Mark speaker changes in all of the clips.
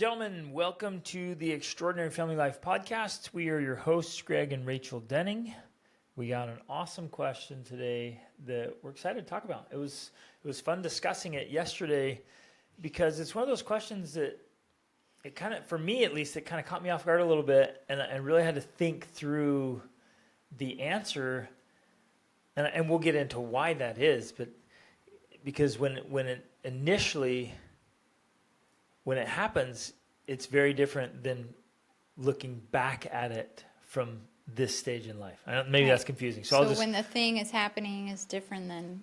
Speaker 1: gentlemen, welcome to the Extraordinary Family Life Podcast. We are your hosts, Greg and Rachel Denning. We got an awesome question today that we're excited to talk about. It was fun discussing it yesterday because it's one of those questions that it kind of, for me at least, it kind of caught me off guard a little bit, and I really had to think through the answer, and we'll get into why that is. But because when it happens, it's very different than looking back at it from this stage in life. Maybe that's confusing.
Speaker 2: So when the thing is happening is different than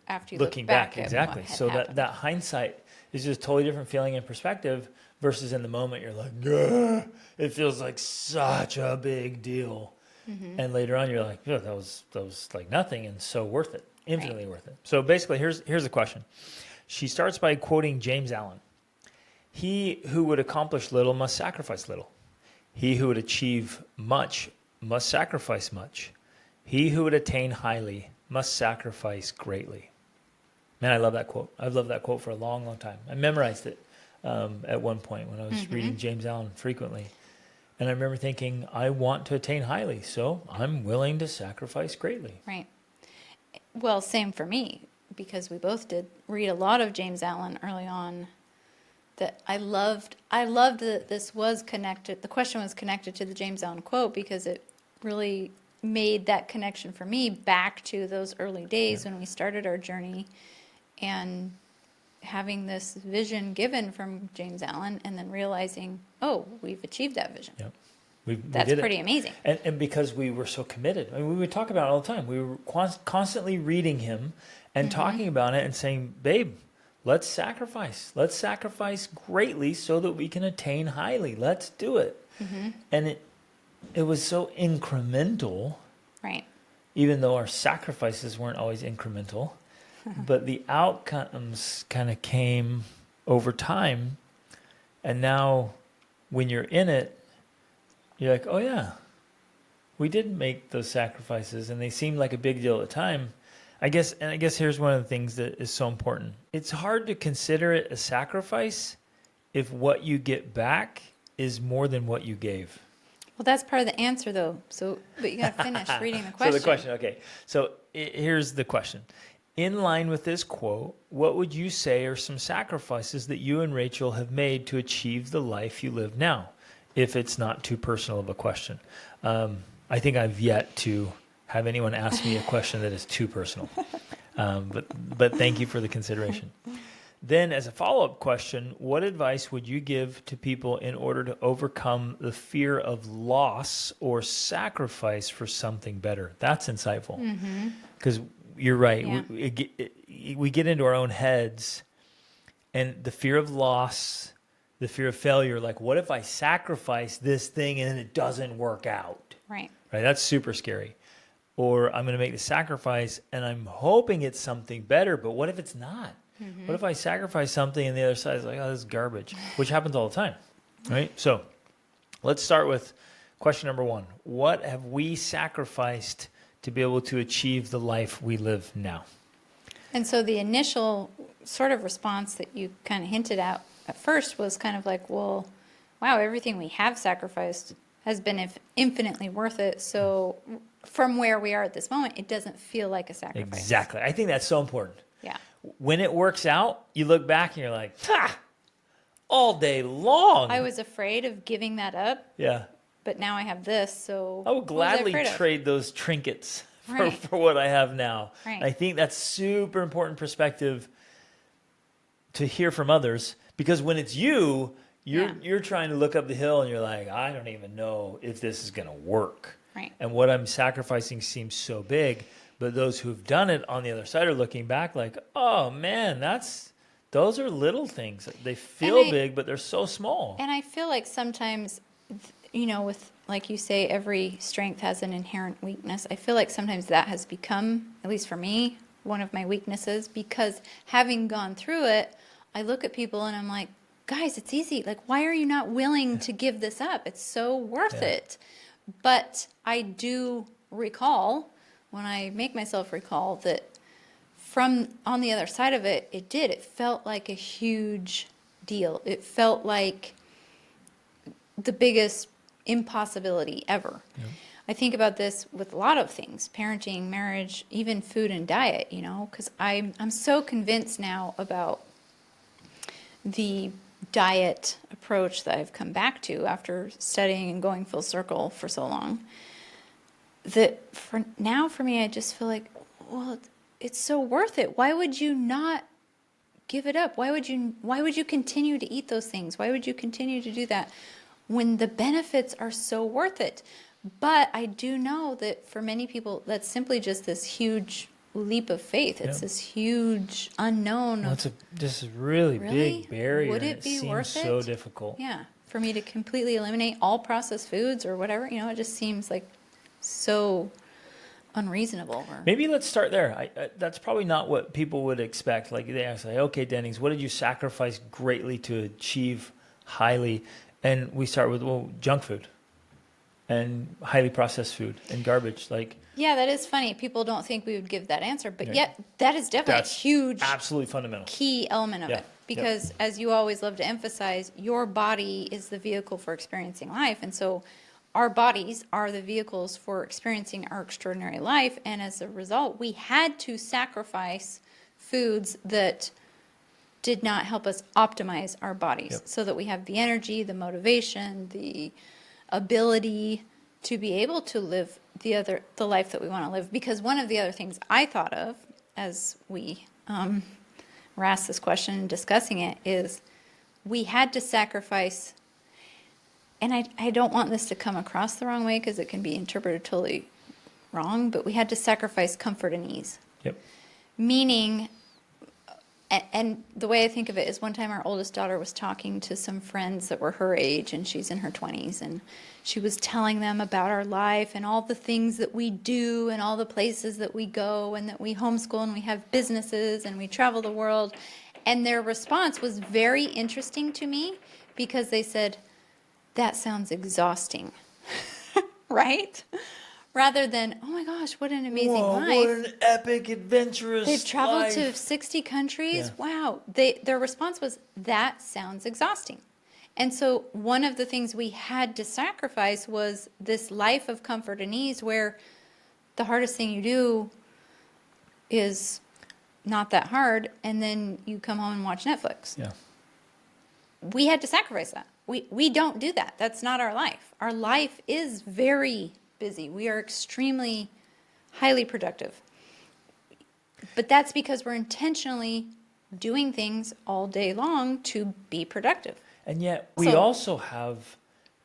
Speaker 2: after you
Speaker 1: looking
Speaker 2: look back
Speaker 1: exactly.
Speaker 2: At what
Speaker 1: so
Speaker 2: happened.
Speaker 1: that hindsight is just a totally different feeling and perspective versus in the moment you're like, "Gah!" It feels like such a big deal. Mm-hmm. And later on you're like, "Yeah, that was like nothing and so worth it, infinitely worth it." So basically here's the question. She starts by quoting James Allen. He who would accomplish little must sacrifice little. He who would achieve much must sacrifice much. He who would attain highly must sacrifice greatly. Man, I love that quote. I've loved that quote for a long, long time. I memorized it at one point when I was reading James Allen frequently. And I remember thinking, I want to attain highly, so I'm willing to sacrifice greatly.
Speaker 2: Right. Well, same for me, because we both did read a lot of James Allen early on. That I loved that this was connected. The question was connected to the James Allen quote because it really made that connection for me back to those early days when we started our journey, and having this vision given from James Allen, and then realizing, oh, we've achieved that vision.
Speaker 1: Yep.
Speaker 2: That's pretty amazing.
Speaker 1: And because we were so committed, I mean, we would talk about it all the time. We were constantly reading him and talking about it and saying, babe, let's sacrifice. Let's sacrifice greatly so that we can attain highly. Let's do it. Mm-hmm. And it was so incremental.
Speaker 2: Right.
Speaker 1: Even though our sacrifices weren't always incremental. But the outcomes kind of came over time. And now when you're in it, you're like, oh yeah, we did make those sacrifices. And they seemed like a big deal at the time. I guess here's one of the things that is so important. It's hard to consider it a sacrifice if what you get back is more than what you gave.
Speaker 2: Well, that's part of the answer, though. But you got to finish reading the question.
Speaker 1: So the question, okay. So here's the question. In line with this quote, what would you say are some sacrifices that you and Rachel have made to achieve the life you live now? If it's not too personal of a question. I think I've yet to have anyone ask me a question that is too personal. But thank you for the consideration. Then as a follow-up question, what advice would you give to people in order to overcome the fear of loss or sacrifice for something better? That's insightful. Because you're right. Yeah. We get into our own heads, and the fear of loss, the fear of failure, like what if I sacrifice this thing and it doesn't work out?
Speaker 2: Right.
Speaker 1: Right. That's super scary. Or I'm going to make the sacrifice and I'm hoping it's something better, but what if it's not? What if I sacrifice something and the other side is like, oh, this is garbage, which happens all the time, right? So let's start with question number one. What have we sacrificed to be able to achieve the life we live now?
Speaker 2: And so the initial sort of response that you kind of hinted at first was kind of like, well, wow, everything we have sacrificed has been infinitely worth it. So from where we are at this moment, it doesn't feel like a sacrifice.
Speaker 1: Exactly. I think that's so important.
Speaker 2: Yeah.
Speaker 1: When it works out, you look back and you're like, all day long.
Speaker 2: I was afraid of giving that up.
Speaker 1: Yeah.
Speaker 2: But now I have this, so
Speaker 1: I would gladly trade those trinkets for what I have now.
Speaker 2: Right.
Speaker 1: I think that's super important perspective to hear from others, because when it's you're trying to look up the hill and you're like, I don't even know if this is going to work.
Speaker 2: Right.
Speaker 1: And what I'm sacrificing seems so big, but those who've done it on the other side are looking back like, oh man, those are little things. They feel big, but they're so small.
Speaker 2: And I feel like sometimes, with, like you say, every strength has an inherent weakness. I feel like sometimes that has become, at least for me, one of my weaknesses, because having gone through it, I look at people and I'm like, guys, it's easy. Like, why are you not willing to give this up? It's so worth it. But I do recall, when I make myself recall, that from on the other side of it, it felt like a huge deal. It felt like the biggest impossibility ever.
Speaker 1: Yep.
Speaker 2: I think about this with a lot of things, parenting, marriage, even food and diet, because I'm so convinced now about the diet approach that I've come back to after studying and going full circle for so long, that for me, I just feel like, well, it's so worth it. Why would you not give it up? Why would you continue to eat those things? Why would you continue to do that when the benefits are so worth it? But I do know that for many people, that's simply just this huge leap of faith. It's this huge unknown.
Speaker 1: Well, it's just a really big barrier.
Speaker 2: Would it be worth it?
Speaker 1: So difficult.
Speaker 2: Yeah, for me to completely eliminate all processed foods or whatever, it just seems like so unreasonable.
Speaker 1: Maybe let's start there. That's probably not what people would expect. Like they ask, okay, Dennings, what did you sacrifice greatly to achieve highly? And we start with, junk food and highly processed food and garbage.
Speaker 2: Yeah, that is funny. People don't think we would give that answer, but yet that is definitely a huge,
Speaker 1: absolutely fundamental
Speaker 2: key element of it. Because as you always love to emphasize, your body is the vehicle for experiencing life. And so our bodies are the vehicles for experiencing our extraordinary life. And as a result, we had to sacrifice foods that did not help us optimize our bodies so that we have the energy, the motivation, the ability to be able to live the life that we want to live. Because one of the other things I thought of as we were asked this question and discussing it is we had to sacrifice, and I don't want this to come across the wrong way because it can be interpreted totally wrong, but we had to sacrifice comfort and ease.
Speaker 1: Yep.
Speaker 2: Meaning, and the way I think of it is one time our oldest daughter was talking to some friends that were her age, and she's in her 20s, and she was telling them about our life and all the things that we do and all the places that we go and that we homeschool and we have businesses and we travel the world. And their response was very interesting to me because they said, that sounds exhausting, right? Rather than, oh my gosh, what an amazing life.
Speaker 1: What an epic, adventurous
Speaker 2: They've traveled
Speaker 1: life.
Speaker 2: to 60 countries.
Speaker 1: Yeah.
Speaker 2: Wow. Their response was, that sounds exhausting. And so one of the things we had to sacrifice was this life of comfort and ease where the hardest thing you do is not that hard, and then you come home and watch Netflix.
Speaker 1: Yeah.
Speaker 2: We had to sacrifice that. We don't do that. That's not our life. Our life is very busy. We are extremely highly productive. But that's because we're intentionally doing things all day long to be productive.
Speaker 1: And yet we also have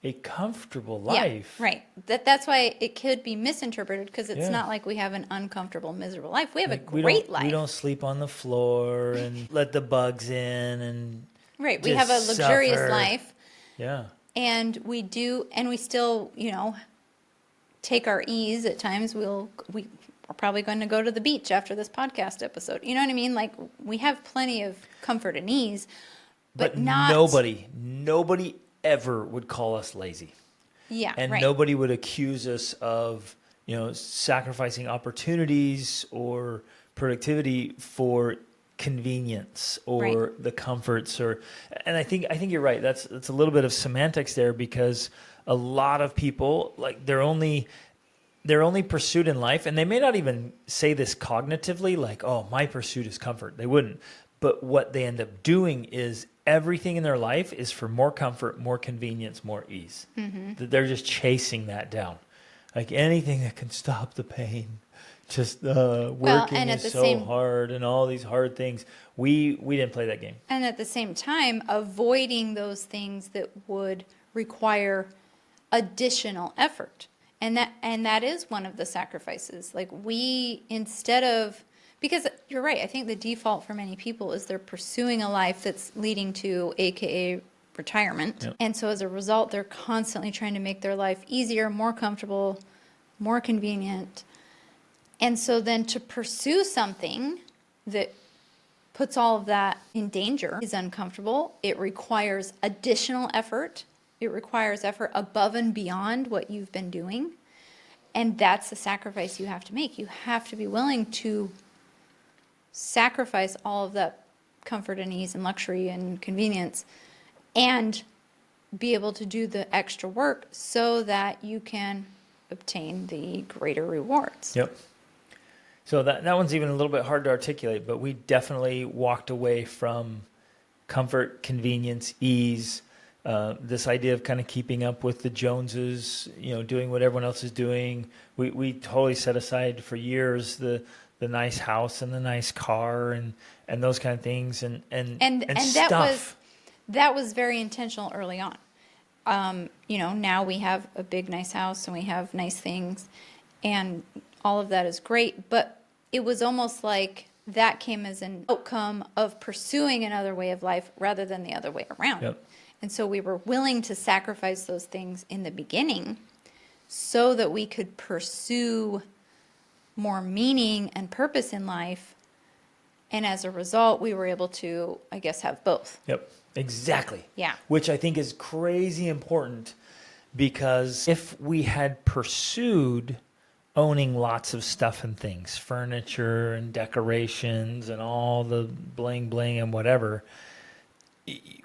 Speaker 1: a comfortable life.
Speaker 2: Yeah, right. That's why it could be misinterpreted because it's not like we have an uncomfortable, miserable life. We have a great life.
Speaker 1: We don't sleep on the floor and let the bugs in and
Speaker 2: right. We have a luxurious life.
Speaker 1: Yeah.
Speaker 2: And we still, take our ease at times. We are probably going to go to the beach after this podcast episode. You know what I mean? Like we have plenty of comfort and ease, but not
Speaker 1: nobody ever would call us lazy.
Speaker 2: Yeah.
Speaker 1: And
Speaker 2: right.
Speaker 1: nobody would accuse us of, sacrificing opportunities or productivity for convenience or the comforts and I think you're right. That's a little bit of semantics there because a lot of people their only pursuit in life, and they may not even say this cognitively like, oh, my pursuit is comfort. They wouldn't. But what they end up doing is everything in their life is for more comfort, more convenience, more ease. Mm-hmm. They're just chasing that down. Like anything that can stop the pain. Just working is so hard and all these hard things. We didn't play that game.
Speaker 2: And at the same time, avoiding those things that would require additional effort. And that is one of the sacrifices. Like because you're right, I think the default for many people is they're pursuing a life that's leading to AKA retirement. Yep. And so as a result, they're constantly trying to make their life easier, more comfortable, more convenient. And so then to pursue something that puts all of that in danger is uncomfortable. It requires additional effort. It requires effort above and beyond what you've been doing. And that's the sacrifice you have to make. You have to be willing to sacrifice all of that comfort and ease and luxury and convenience and be able to do the extra work so that you can obtain the greater rewards.
Speaker 1: Yep. So that one's even a little bit hard to articulate, but we definitely walked away from comfort, convenience, ease, this idea of kind of keeping up with the Joneses, doing what everyone else is doing. We totally set aside for years the nice house and the nice car and those kind of things and stuff.
Speaker 2: That was very intentional early on. Now we have a big, nice house and we have nice things and all of that is great. But it was almost like that came as an outcome of pursuing another way of life rather than the other way around.
Speaker 1: Yep.
Speaker 2: And so we were willing to sacrifice those things in the beginning so that we could pursue more meaning and purpose in life. And as a result, we were able to, I guess, have both.
Speaker 1: Yep, exactly.
Speaker 2: Yeah.
Speaker 1: Which I think is crazy important because if we had pursued owning lots of stuff and things, furniture and decorations and all the bling bling and whatever,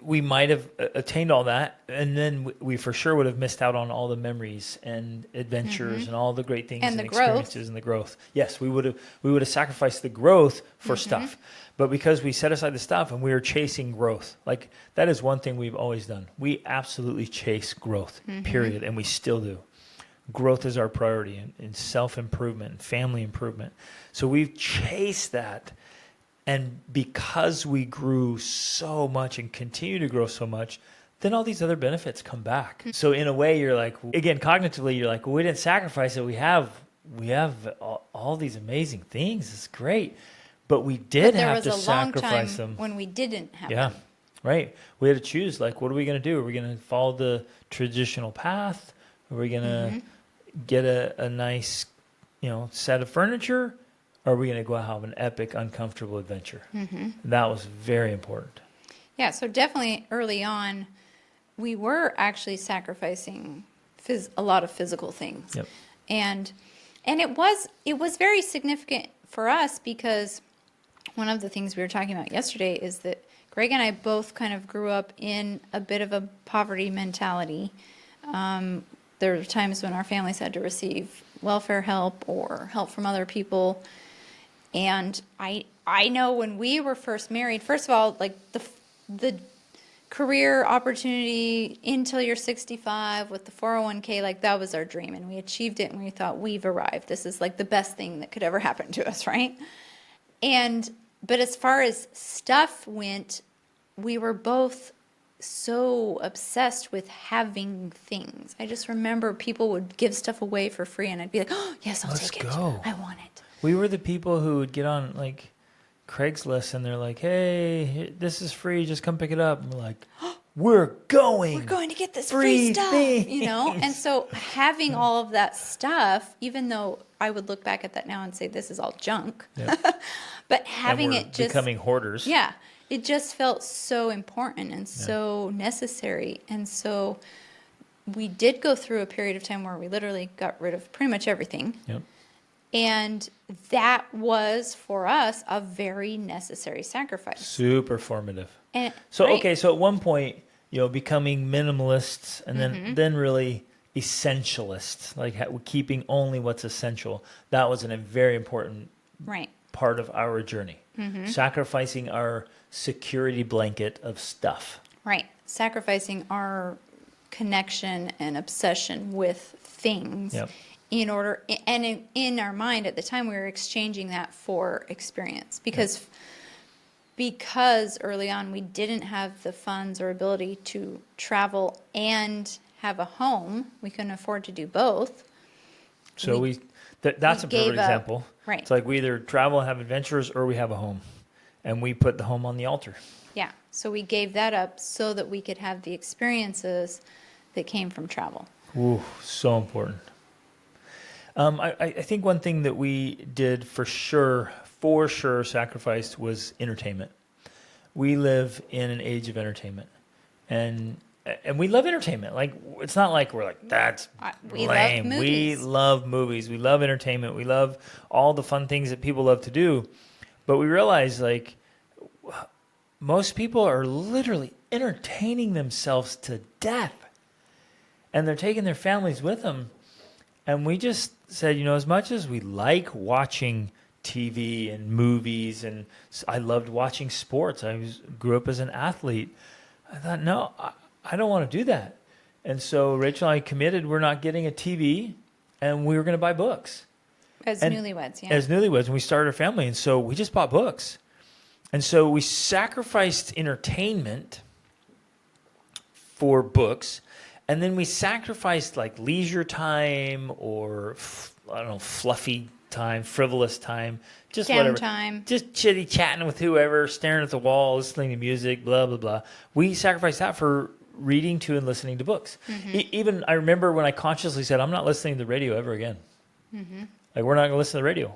Speaker 1: we might have attained all that, and then we for sure would have missed out on all the memories and adventures and all the great things and experiences and the growth. Yes, we would have sacrificed the growth for stuff, but because we set aside the stuff and we were chasing growth, like that is one thing we've always done. We absolutely chase growth, period, and we still do. Growth is our priority in self-improvement and family improvement. So we've chased that. And because we grew so much and continue to grow so much, then all these other benefits come back. So in a way, you're like, again, cognitively, you're like, well, we didn't sacrifice it. We have all these amazing things. It's great. But we did have to sacrifice them.
Speaker 2: When we didn't have
Speaker 1: them.
Speaker 2: them.
Speaker 1: Right. We had to choose, like, what are we going to do? Are we going to follow the traditional path? Are we going to get a nice, set of furniture? Or are we going to go have an epic, uncomfortable adventure? That was very important.
Speaker 2: Yeah, so definitely early on, we were actually sacrificing a lot of physical things.
Speaker 1: Yep.
Speaker 2: And it was very significant for us because one of the things we were talking about yesterday is that Greg and I both kind of grew up in a bit of a poverty mentality. There were times when our families had to receive welfare help or help from other people. And I know when we were first married, first of all, like the career opportunity until you're 65 with the 401k, like that was our dream. And we achieved it and we thought we've arrived. This is like the best thing that could ever happen to us, right? But as far as stuff went, we were both so obsessed with having things. I just remember people would give stuff away for free and I'd be like, oh, yes, I'll take it. I want it.
Speaker 1: We were the people who would get on like Craigslist and they're like, hey, this is free. Just come pick it up. And we're like, we're going
Speaker 2: to get this free stuff, And so having all of that stuff, even though I would look back at that now and say, this is all junk, but having it just
Speaker 1: becoming hoarders.
Speaker 2: Yeah. It just felt so important and so necessary. And so we did go through a period of time where we literally got rid of pretty much everything.
Speaker 1: Yep.
Speaker 2: And that was, for us, a very necessary sacrifice.
Speaker 1: Super formative.
Speaker 2: And,
Speaker 1: so at one point, becoming minimalists and then really essentialists, like keeping only what's essential. That was a very important part of our journey. Sacrificing our security blanket of stuff.
Speaker 2: Right. Sacrificing our connection and obsession with things.
Speaker 1: Yep.
Speaker 2: In order, and in our mind at the time, we were exchanging that for experience because early on we didn't have the funds or ability to travel and have a home. We couldn't afford to do both.
Speaker 1: So that's a perfect example.
Speaker 2: Right.
Speaker 1: It's like we either travel and have adventures or we have a home, and we put the home on the altar.
Speaker 2: Yeah. So we gave that up so that we could have the experiences that came from travel.
Speaker 1: Ooh, so important. I think one thing that we did for sure sacrificed was entertainment. We live in an age of entertainment, and we love entertainment. Like, it's not like we're like, that's lame. We love movies. We love entertainment. We love all the fun things that people love to do. But we realize, like, most people are literally entertaining themselves to death. And they're taking their families with them. And we just said, as much as we like watching TV and movies, and I loved watching sports. Grew up as an athlete. I thought, no, I don't want to do that. And so Rachel and I committed we're not getting a TV, and we were going to buy books.
Speaker 2: As newlyweds, yeah.
Speaker 1: As newlyweds, and we started a family. And so we just bought books. And so we sacrificed entertainment for books. And then we sacrificed like leisure time or, fluffy time, frivolous time, just whatever.
Speaker 2: Time.
Speaker 1: Just chitty-chatting with whoever, staring at the wall, listening to music, blah, blah, blah. We sacrificed that for reading to and listening to books. Even I remember when I consciously said, I'm not listening to the radio ever again. Like, we're not going to listen to the radio.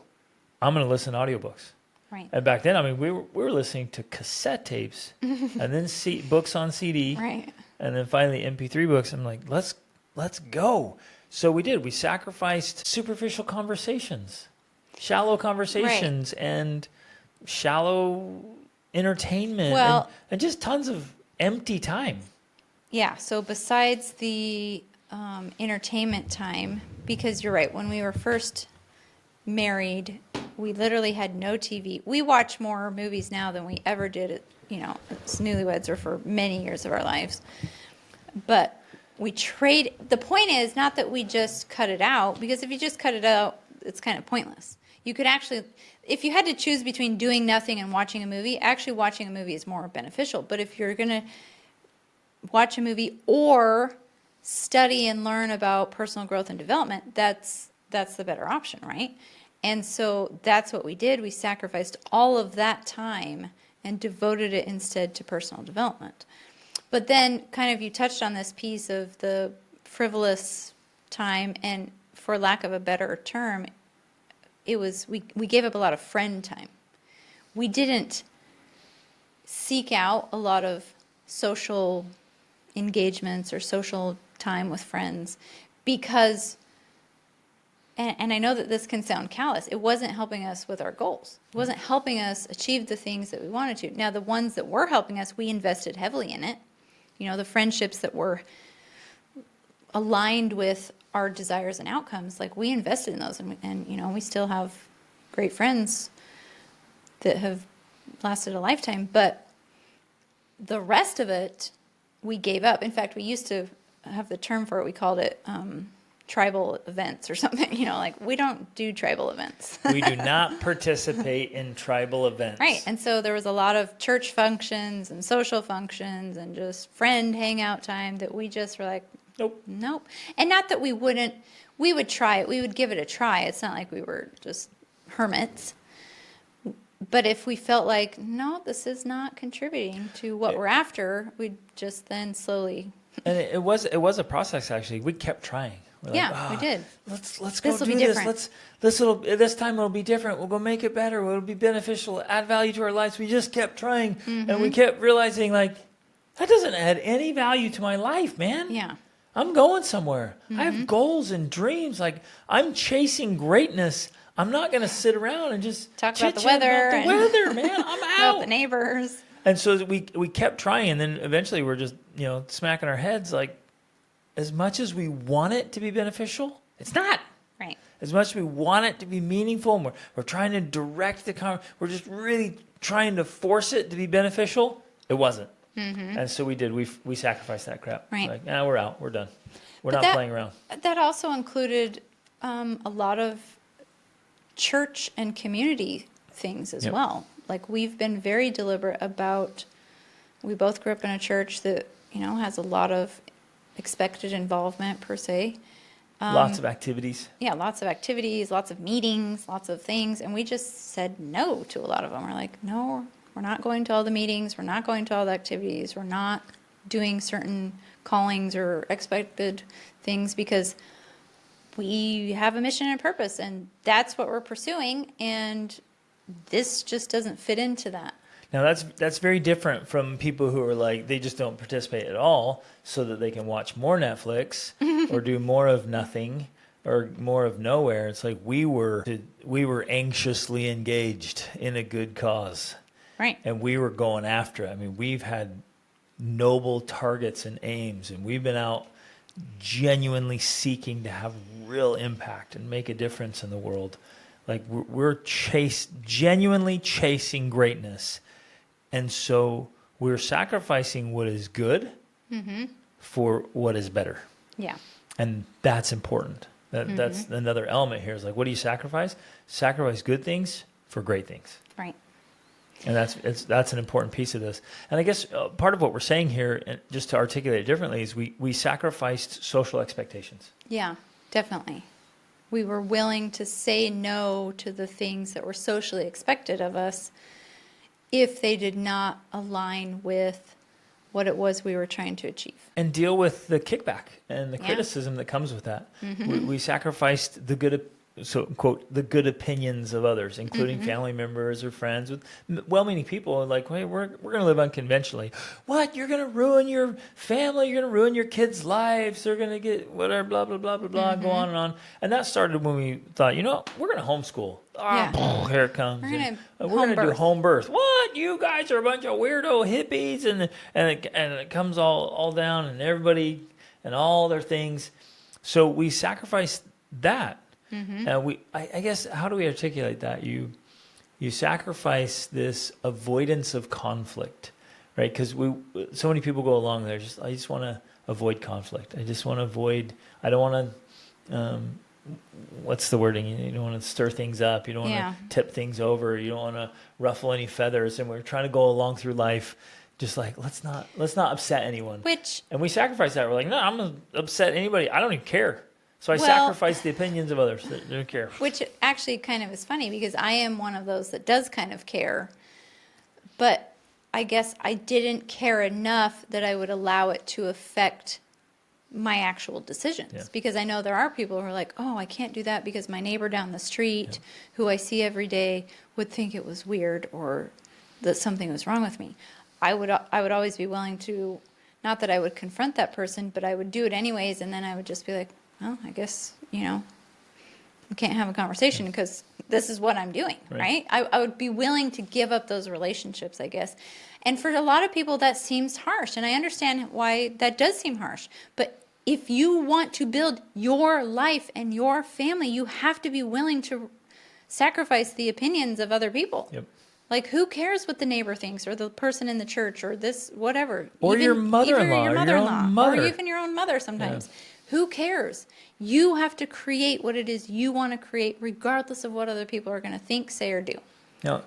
Speaker 1: I'm going to listen to audiobooks.
Speaker 2: Right.
Speaker 1: And back then, we were listening to cassette tapes and then books on CD.
Speaker 2: Right.
Speaker 1: And then finally MP3 books. I'm like, let's go. So we did. We sacrificed superficial conversations, shallow conversations, and shallow entertainment, and just tons of empty time.
Speaker 2: Yeah. So besides the entertainment time, because you're right, when we were first married, we literally had no TV. We watch more movies now than we ever did as newlyweds or for many years of our lives. But the point is not that we just cut it out, because if you just cut it out, it's kind of pointless. You could actually, if you had to choose between doing nothing and watching a movie, actually watching a movie is more beneficial. But if you're going to watch a movie or study and learn about personal growth and development, that's the better option, right? And so that's what we did. We sacrificed all of that time and devoted it instead to personal development. But then kind of you touched on this piece of the frivolous time, and for lack of a better term, it was we gave up a lot of friend time. We didn't seek out a lot of social engagements or social time with friends because, and I know that this can sound callous, it wasn't helping us with our goals. It wasn't helping us achieve the things that we wanted to. Now, the ones that were helping us, we invested heavily in it. The friendships that were aligned with our desires and outcomes, like we invested in those, and we still have great friends that have lasted a lifetime, but the rest of it we gave up. In fact, we used to have the term for it. We called it tribal events or something, like we don't do tribal events.
Speaker 1: We do not participate in tribal events.
Speaker 2: Right. And so there was a lot of church functions and social functions and just friend hangout time that we just were like, nope. And not that we would try it. We would give it a try. It's not like we were just hermits. But if we felt like, no, this is not contributing to what we're after, we'd just then slowly.
Speaker 1: And it was a process, actually. We kept trying. We're
Speaker 2: we did.
Speaker 1: Let's go do this. This time it'll be different. We'll go make it better. It'll be beneficial. Add value to our lives. We just kept trying, and we kept realizing that doesn't add any value to my life, man.
Speaker 2: Yeah.
Speaker 1: I'm going somewhere. I have goals and dreams. I'm chasing greatness. I'm not going to sit around and just
Speaker 2: talk about the weather.
Speaker 1: Man. I'm out.
Speaker 2: About the neighbors.
Speaker 1: And so we kept trying, and then eventually we're just smacking our heads as much as we want it to be beneficial, it's not.
Speaker 2: Right.
Speaker 1: As much as we want it to be meaningful, and we're trying to direct we're just really trying to force it to be beneficial, it wasn't. And so we did. We sacrificed that crap.
Speaker 2: Right.
Speaker 1: We're out. We're done. We're not playing around.
Speaker 2: That also included a lot of church and community things as well. We've been very deliberate about, we both grew up in a church that, has a lot of expected involvement per se.
Speaker 1: Lots of activities.
Speaker 2: Yeah, lots of activities, lots of meetings, lots of things. And we just said no to a lot of them. We're like, no, we're not going to all the meetings. We're not going to all the activities. We're not doing certain callings or expected things because we have a mission and purpose, and that's what we're pursuing. And this just doesn't fit into that.
Speaker 1: Now that's very different from people who are they just don't participate at all so that they can watch more Netflix or do more of nothing or more of nowhere. It's we were anxiously engaged in a good cause.
Speaker 2: Right.
Speaker 1: And we were going after it. We've had noble targets and aims, and we've been out genuinely seeking to have real impact and make a difference in the world. Like we're genuinely chasing greatness. And so we're sacrificing what is good for what is better.
Speaker 2: Yeah.
Speaker 1: And that's important. That's another element here is like, what do you sacrifice? Sacrifice good things for great things.
Speaker 2: Right.
Speaker 1: And that's an important piece of this. And I guess part of what we're saying here, and just to articulate it differently, is we sacrificed social expectations.
Speaker 2: Yeah, definitely. We were willing to say no to the things that were socially expected of us if they did not align with what it was we were trying to achieve.
Speaker 1: And deal with the kickback and the criticism that comes with that. We sacrificed the good, so quote, the good opinions of others, including family members or friends with well-meaning people. Like, hey, we're going to live unconventionally. What? You're going to ruin your family? You're going to ruin your kids' lives? They're going to get whatever, blah, blah, blah, blah, blah, go on and on. And that started when we thought, we're going to homeschool. Here it comes. We're going to do home birth. What? You guys are a bunch of weirdo hippies, and it comes all down, and everybody and all their things. So we sacrificed that. I guess, how do we articulate that? You sacrifice this avoidance of conflict, right? Because so many people go along there. I just want to avoid conflict. I just want to avoid. I don't want to. What's the wording? You don't want to stir things up. You don't want to tip things over. You don't want to ruffle any feathers. And we're trying to go along through life, just like let's not upset anyone. And we sacrifice that. We're like, no, I'm gonna upset anybody. I don't even care. So I sacrifice the opinions of others that don't care.
Speaker 2: Which actually kind of is funny because I am one of those that does kind of care. But I guess I didn't care enough that I would allow it to affect my actual decisions. Because I know there are people who are like, oh, I can't do that because my neighbor down the street who I see every day would think it was weird or that something was wrong with me. I would always be willing to, not that I would confront that person, but I would do it anyways, and then I would just be like, well, I guess, we can't have a conversation because this is what I'm doing, right? I would be willing to give up those relationships, I guess. And for a lot of people, that seems harsh, and I understand why that does seem harsh. But if you want to build your life and your family, you have to be willing to sacrifice the opinions of other people.
Speaker 1: Yep.
Speaker 2: Like, who cares what the neighbor thinks or the person in the church or this, whatever.
Speaker 1: Or your mother-in-law, or your own mother.
Speaker 2: Or even your own mother sometimes. Yeah. Who cares? You have to create what it is you want to create, regardless of what other people are going to think, say, or do.
Speaker 1: Now,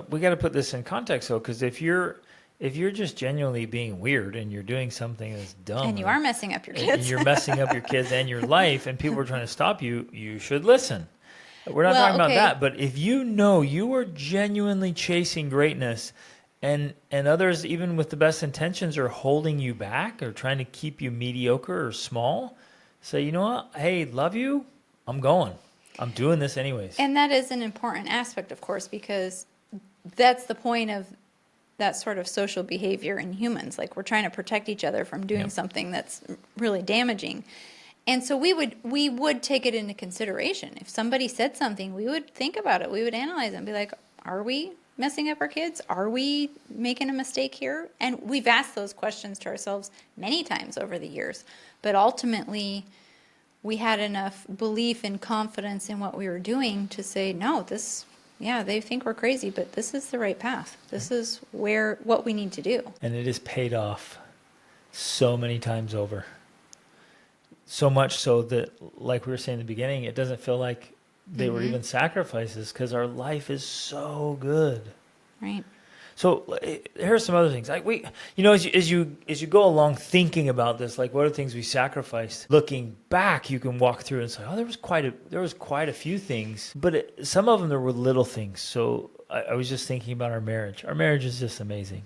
Speaker 1: we got to put this in context, though, because if you're just genuinely being weird and you're doing something that's dumb,
Speaker 2: and you are messing up your kids,
Speaker 1: and you're messing up your kids and your life, and people are trying to stop you, you should listen. We're not talking about that, but if you are genuinely chasing greatness, and others, even with the best intentions, are holding you back or trying to keep you mediocre or small, say, you know what? Hey, love you. I'm going. I'm doing this anyways.
Speaker 2: And that is an important aspect, of course, because that's the point of that sort of social behavior in humans. Like, we're trying to protect each other from doing something that's really damaging. And so we would take it into consideration. If somebody said something, we would think about it. We would analyze it and be like, are we messing up our kids? Are we making a mistake here? And we've asked those questions to ourselves many times over the years. But ultimately, we had enough belief and confidence in what we were doing to say, no, they think we're crazy, but this is the right path. This is what we need to do.
Speaker 1: And it has paid off so many times over. So much so that, like we were saying in the beginning, it doesn't feel like they were even sacrifices because our life is so good.
Speaker 2: Right.
Speaker 1: So here are some other things. Like as you go along thinking about this, like what are the things we sacrificed? Looking back, you can walk through and say, oh, there was quite a few things, but some of them there were little things. So I was just thinking about our marriage. Our marriage is just amazing.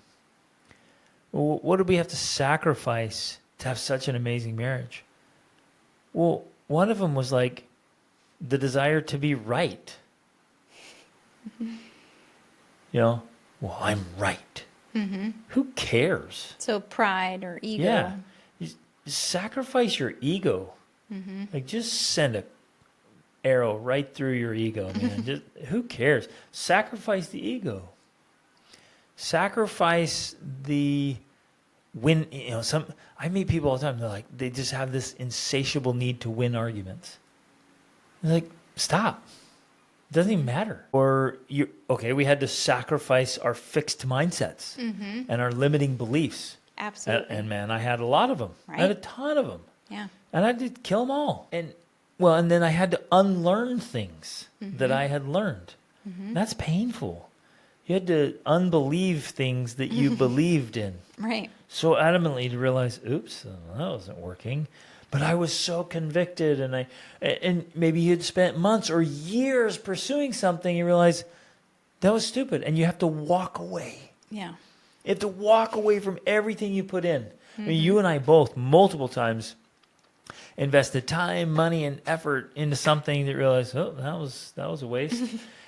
Speaker 1: Well, what did we have to sacrifice to have such an amazing marriage? Well, one of them was like the desire to be right. Well, I'm right. Who cares?
Speaker 2: So pride or ego.
Speaker 1: Yeah. You sacrifice your ego. Like, just send a arrow right through your ego, man. Just, who cares? Sacrifice the ego. Sacrifice the win. I meet people all the time. They're like, they just have this insatiable need to win arguments. They're like, stop. It doesn't even matter. Or we had to sacrifice our fixed mindsets and our limiting beliefs.
Speaker 2: Absolutely.
Speaker 1: And man, I had a lot of them.
Speaker 2: Right.
Speaker 1: I had a ton of them.
Speaker 2: Yeah.
Speaker 1: And I had to kill them all. And then I had to unlearn things that I had learned. That's painful. You had to unbelieve things that you believed in.
Speaker 2: Right.
Speaker 1: So adamantly to realize, oops, that wasn't working. But I was so convicted, and maybe you'd spent months or years pursuing something, you realize that was stupid, and you have to walk away.
Speaker 2: Yeah.
Speaker 1: You have to walk away from everything you put in. I mean, you and I both, multiple times, invested time, money, and effort into something that realized, that was a waste.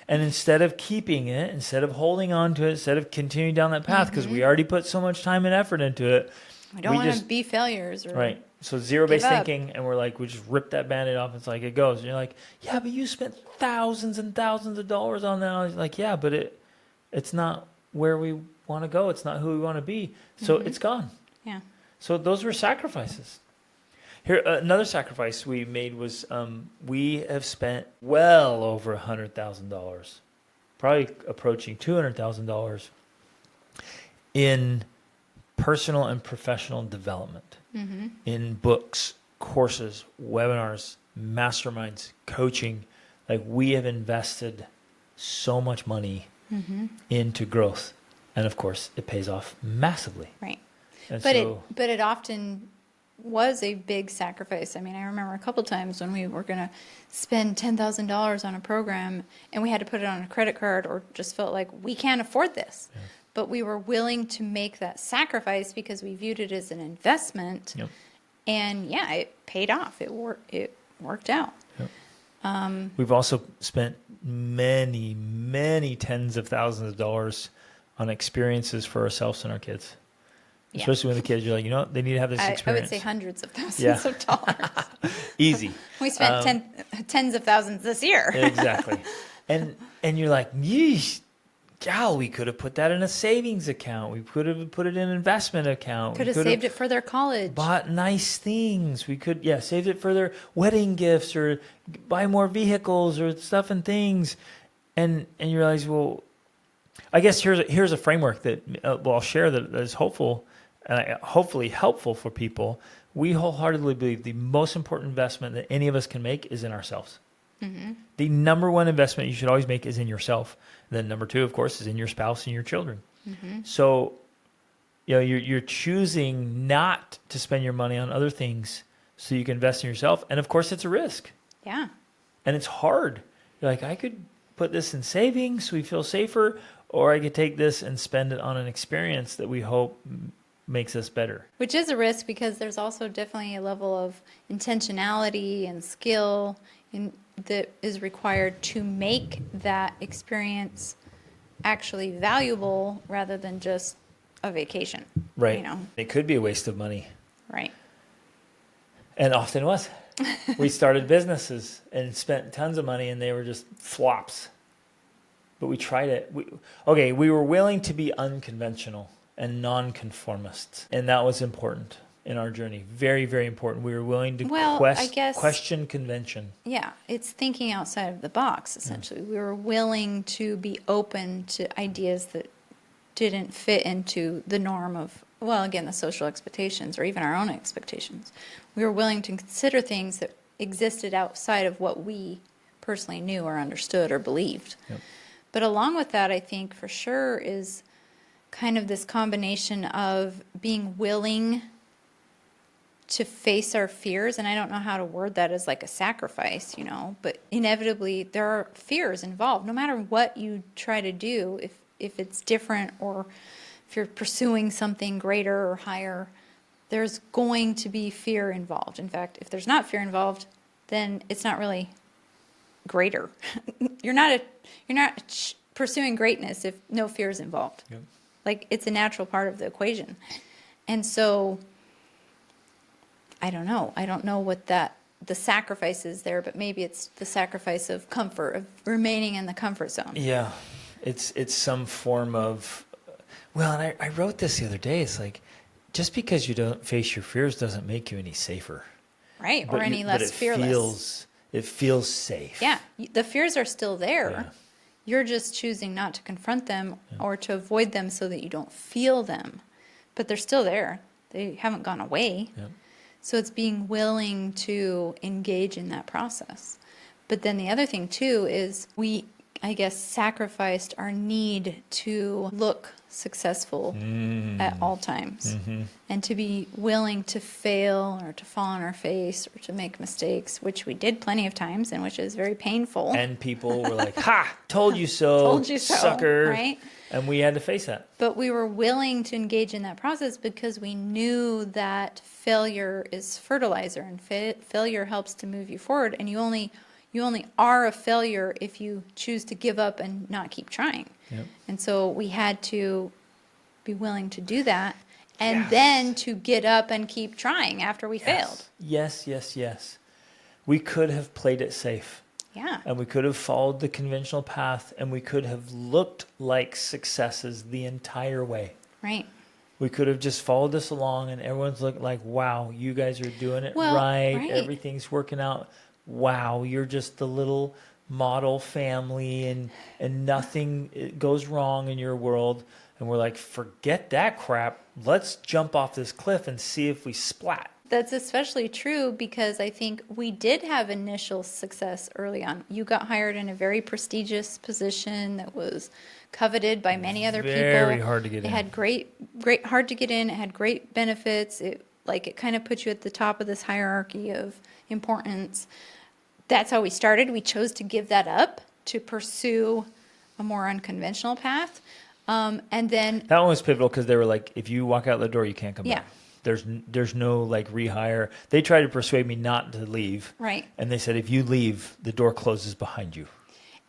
Speaker 1: And instead of keeping it, instead of holding on to it, instead of continuing down that path, because we already put so much time and effort into it.
Speaker 2: We don't want to be failures.
Speaker 1: Right. So zero-based thinking, and we're like, we just rip that Band-Aid off. It's like, it goes. And you're like, yeah, but you spent thousands and thousands of dollars on that. I was like, yeah, but it's not where we want to go. It's not who we want to be. So it's gone.
Speaker 2: Yeah.
Speaker 1: So those were sacrifices. Here, another sacrifice we made was we have spent well over $100,000, probably approaching $200,000 in personal and professional development, in books, courses, webinars, masterminds, coaching. Like, we have invested so much money into growth. And of course, it pays off massively.
Speaker 2: Right.
Speaker 1: And
Speaker 2: But it often was a big sacrifice. I mean, I remember a couple times when we were going to spend $10,000 on a program and we had to put it on a credit card, or just felt like we can't afford this. Yeah. But we were willing to make that sacrifice because we viewed it as an investment.
Speaker 1: Yep.
Speaker 2: And yeah, it paid off. It worked out.
Speaker 1: Yep. We've also spent many, many tens of thousands of dollars on experiences for ourselves and our kids. Yeah. Especially when the kids, you're like, they need to have this experience.
Speaker 2: I would say hundreds of thousands of dollars.
Speaker 1: Easy.
Speaker 2: We spent tens of thousands this year.
Speaker 1: Exactly. And you're like, yeesh, we could have put that in a savings account. We could have put it in an investment account.
Speaker 2: Could have saved it for their college.
Speaker 1: Bought nice things. We could, saved it for their wedding gifts, or buy more vehicles or stuff and things. And you realize, well, I guess here's a framework that I'll share that is hopeful and hopefully helpful for people. We wholeheartedly believe the most important investment that any of us can make is in ourselves. The number one investment you should always make is in yourself. And then number two, of course, is in your spouse and your children. So, you're choosing not to spend your money on other things so you can invest in yourself. And of course, it's a risk.
Speaker 2: Yeah.
Speaker 1: And it's hard. You're like, I could put this in savings so we feel safer, or I could take this and spend it on an experience that we hope makes us better.
Speaker 2: Which is a risk, because there's also definitely a level of intentionality and skill that is required to make that experience actually valuable, rather than just a vacation.
Speaker 1: Right. It could be a waste of money.
Speaker 2: Right.
Speaker 1: And often was. We started businesses and spent tons of money, and they were just flops. But we tried it. We were willing to be unconventional and nonconformists, and that was important in our journey. Very, very important. We were willing to question convention. Yeah, it's thinking outside of the box, essentially. We were willing to be open to ideas that didn't fit into the norm of, the social expectations, or even our own expectations. We were willing to consider things that existed outside of what we personally knew or understood or believed. Yep. But along with that, I think for sure is kind of this combination of being willing to face our fears. And I don't know how to word that as like a sacrifice, but inevitably there are fears involved. No matter what you try to do, if it's different, or if you're pursuing something greater or higher, there's going to be fear involved. In fact, if there's not fear involved, then it's not really greater. You're not pursuing greatness if no fear is involved. Yep. Like, it's a natural part of the equation. And so I don't know what the sacrifice is there, but maybe it's the sacrifice of comfort, of remaining in the comfort zone. Yeah. It's some form of, and I wrote this the other day. It's like, just because you don't face your fears doesn't make you any safer.
Speaker 2: Right. Or any less fearless.
Speaker 1: It feels safe.
Speaker 2: Yeah. The fears are still there.
Speaker 1: Yeah.
Speaker 2: You're just choosing not to confront them or to avoid them so that you don't feel them. But they're still there. They haven't gone away.
Speaker 1: Yeah.
Speaker 2: So it's being willing to engage in that process. But then the other thing too is we, I guess, sacrificed our need to look successful at all times and to be willing to fail or to fall on our face or to make mistakes, which we did plenty of times and which is very painful.
Speaker 1: And people were like, ha, told you so,
Speaker 2: Told you so,
Speaker 1: sucker.
Speaker 2: right?
Speaker 1: And we had to face that.
Speaker 2: But we were willing to engage in that process because we knew that failure is fertilizer and failure helps to move you forward. And you only are a failure if you choose to give up and not keep trying.
Speaker 1: Yep.
Speaker 2: And so we had to be willing to do that and
Speaker 1: Yes.
Speaker 2: then to get up and keep trying after we failed.
Speaker 1: Yes, yes, yes. We could have played it safe.
Speaker 2: Yeah.
Speaker 1: And we could have followed the conventional path, and we could have looked like successes the entire way.
Speaker 2: Right.
Speaker 1: We could have just followed this along, and everyone's looked like, wow, you guys are doing it
Speaker 2: Well,
Speaker 1: right.
Speaker 2: right.
Speaker 1: Everything's working out. Wow, you're just the little model family, and nothing goes wrong in your world. And we're like, forget that crap. Let's jump off this cliff and see if we splat.
Speaker 2: That's especially true because I think we did have initial success early on. You got hired in a very prestigious position that was coveted by many other people.
Speaker 1: Very hard to get in.
Speaker 2: It had great, hard to get in. It had great benefits. It kind of put you at the top of this hierarchy of importance. That's how we started. We chose to give that up to pursue a more unconventional path. And then
Speaker 1: That one was pivotal because they were like, if you walk out the door, you can't come
Speaker 2: Yeah.
Speaker 1: back. There's no like rehire. They tried to persuade me not to leave.
Speaker 2: Right.
Speaker 1: And they said, if you leave, the door closes behind you.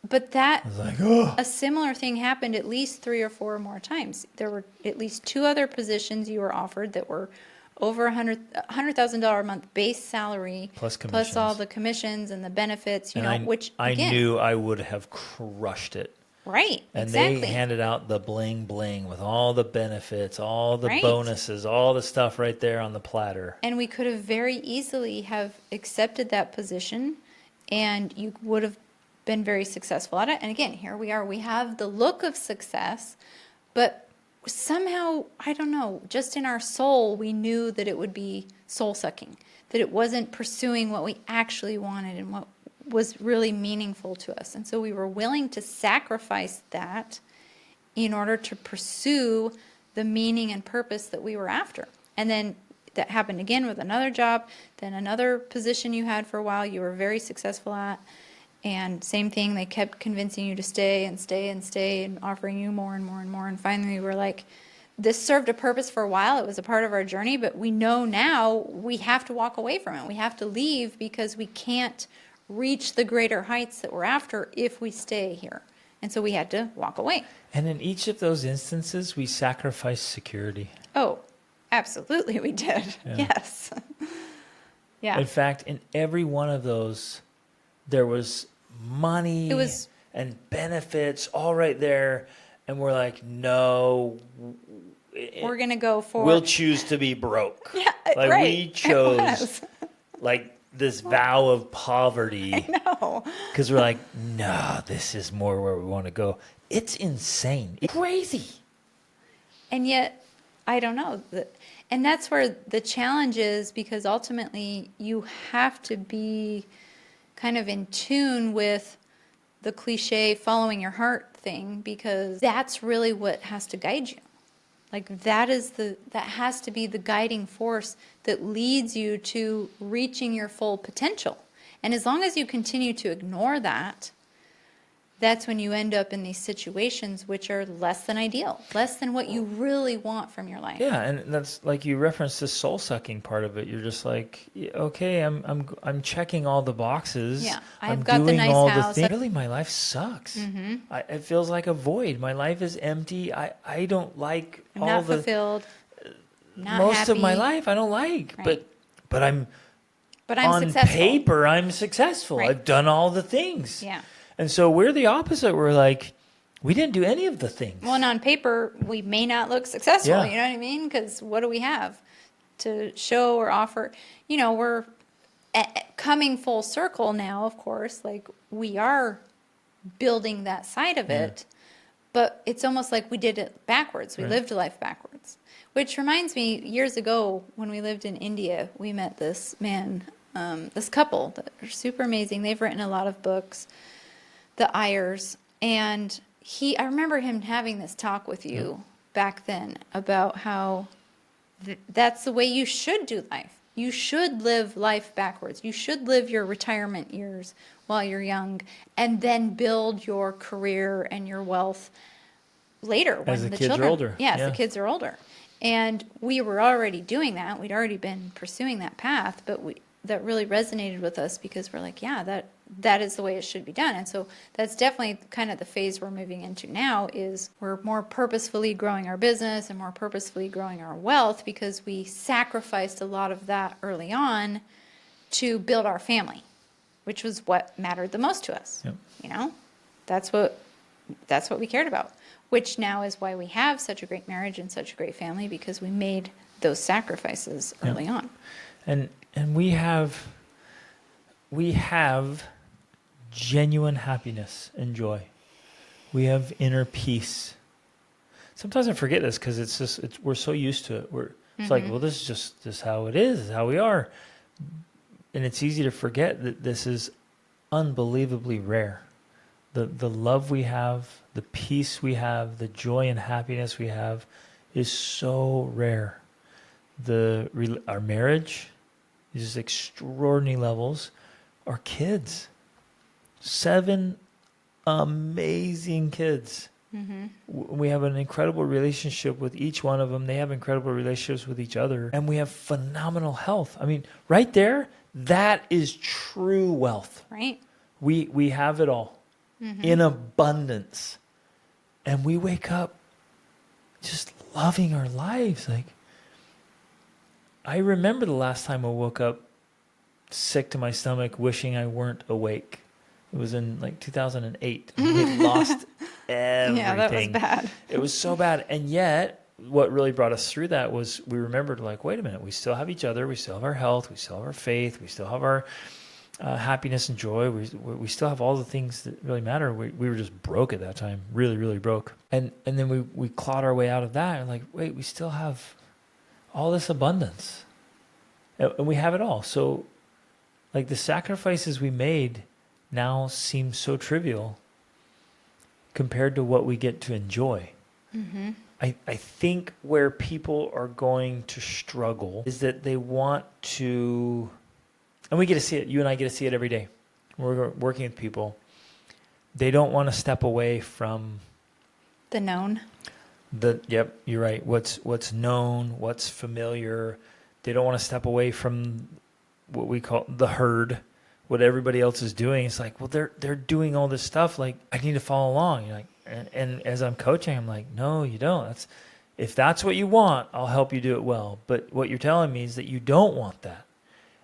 Speaker 2: But that
Speaker 1: I was like, oh.
Speaker 2: a similar thing happened at least 3 or 4 more times. There were at least 2 other positions you were offered that were over $100,000 a month base salary,
Speaker 1: Plus
Speaker 2: plus
Speaker 1: commissions.
Speaker 2: all the commissions and the benefits. You know, which
Speaker 1: I
Speaker 2: again,
Speaker 1: knew I would have crushed it.
Speaker 2: right?
Speaker 1: And
Speaker 2: exactly.
Speaker 1: they handed out the bling bling with all the benefits, all the
Speaker 2: Right.
Speaker 1: bonuses, all the stuff right there on the platter.
Speaker 2: And we could have very easily have accepted that position, and you would have been very successful at it. And again, here we are. We have the look of success, but somehow, I don't know, just in our soul, we knew that it would be soul-sucking, that it wasn't pursuing what we actually wanted and what was really meaningful to us. And so we were willing to sacrifice that in order to pursue the meaning and purpose that we were after. And then that happened again with another job, then another position you had for a while you were very successful at. And same thing, they kept convincing you to stay and stay and stay and offering you more and more and more. And finally we were like, this served a purpose for a while. It was a part of our journey, but we know now we have to walk away from it. We have to leave because we can't reach the greater heights that we're after if we stay here. And so we had to walk away.
Speaker 1: And in each of those instances, we sacrificed security.
Speaker 2: Oh, absolutely we did.
Speaker 1: Yeah.
Speaker 2: Yes. Yeah.
Speaker 1: In fact, in every one of those, there was money and benefits all right there. And we're like, no,
Speaker 2: We're going to go for...
Speaker 1: we'll choose to be broke.
Speaker 2: Yeah,
Speaker 1: Like
Speaker 2: right.
Speaker 1: we
Speaker 2: It
Speaker 1: chose
Speaker 2: was.
Speaker 1: like this vow of poverty
Speaker 2: No.
Speaker 1: because we're like, no, this is more where we want to go. It's insane. It's crazy.
Speaker 2: And yet, I don't know. And that's where the challenge is, because ultimately you have to be kind of in tune with the cliche following your heart thing, because that's really what has to guide you. Like that has to be the guiding force that leads you to reaching your full potential. And as long as you continue to ignore that, that's when you end up in these situations which are less than ideal, less than what you really want from your life.
Speaker 1: Yeah, and that's like you referenced the soul sucking part of it. You're just like, yeah, okay, I'm checking all the boxes.
Speaker 2: Yeah,
Speaker 1: I'm
Speaker 2: I've got the
Speaker 1: doing
Speaker 2: nice
Speaker 1: all
Speaker 2: house.
Speaker 1: the things. Really, my life sucks. Mm-hmm. It feels like a void. My life is empty. I don't like
Speaker 2: I'm
Speaker 1: all
Speaker 2: not
Speaker 1: the
Speaker 2: fulfilled. Not
Speaker 1: most
Speaker 2: happy.
Speaker 1: of my life. I don't like,
Speaker 2: Right.
Speaker 1: but I'm on
Speaker 2: successful.
Speaker 1: paper. I'm successful.
Speaker 2: Right.
Speaker 1: I've done all the things.
Speaker 2: Yeah.
Speaker 1: And so we're the opposite. We're like, We didn't do any of the things.
Speaker 2: Well, and on paper, we may not look successful.
Speaker 1: Yeah.
Speaker 2: You know what I mean? Because what do we have to show or offer? You know, we're coming full circle now, of course. Like, we are building that side of it, but it's almost like we did it backwards. We lived life backwards. Which reminds me, years ago, when we lived in India, we met this man, this couple that are super amazing. They've written a lot of books, the Ayers, and I remember him having this talk with you back then about how that's the way you should do life. You should live life backwards. You should live your retirement years while you're young and then build your career and your wealth later when
Speaker 1: As the
Speaker 2: the
Speaker 1: kids are
Speaker 2: children,
Speaker 1: older.
Speaker 2: Yes,
Speaker 1: Yeah.
Speaker 2: the kids are older. And we were already doing that. We'd already been pursuing that path, but that really resonated with us because we're like, yeah, that is the way it should be done. And so that's definitely kind of the phase we're moving into now is we're more purposefully growing our business and more purposefully growing our wealth because we sacrificed a lot of that early on to build our family, which was what mattered the most to us.
Speaker 1: Yep.
Speaker 2: You know, that's what we cared about, which now is why we have such a great marriage and such a great family because we made those sacrifices early on.
Speaker 1: And we have genuine happiness and joy. We have inner peace. Sometimes I forget this because we're so used to it. It's like, well, this is just how it is. This is how we are. And it's easy to forget that this is unbelievably rare. The love we have, the peace we have, the joy and happiness we have is so rare. Our marriage is just extraordinary levels. Our kids, 7 amazing kids. We have an incredible relationship with each one of them. They have incredible relationships with each other. And we have phenomenal health. I mean, right there, that is true wealth.
Speaker 2: Right.
Speaker 1: We have it all in abundance. And we wake up just loving our lives. Like, I remember the last time I woke up sick to my stomach, wishing I weren't awake. It was in like 2008. We had lost everything.
Speaker 2: Yeah, that was bad.
Speaker 1: It was so bad. And yet, what really brought us through that was we remembered, like, wait a minute, we still have each other. We still have our health. We still have our faith. We still have our happiness and joy. We still have all the things that really matter. We were just broke at that time, really, really broke. And then we clawed our way out of that. And like, wait, we still have all this abundance. And we have it all. So, like, the sacrifices we made now seem so trivial compared to what we get to enjoy. I think where people are going to struggle is that they want to, and we get to see it, you and I get to see it every day. We're working with people. They don't want to step away from
Speaker 2: The known.
Speaker 1: Yep, you're right. What's known, what's familiar. They don't want to step away from what we call the herd, what everybody else is doing. It's like, well, they're doing all this stuff. Like, I need to follow along. You're like, and as I'm coaching, I'm like, no, you don't. If that's what you want, I'll help you do it well. But what you're telling me is that you don't want that.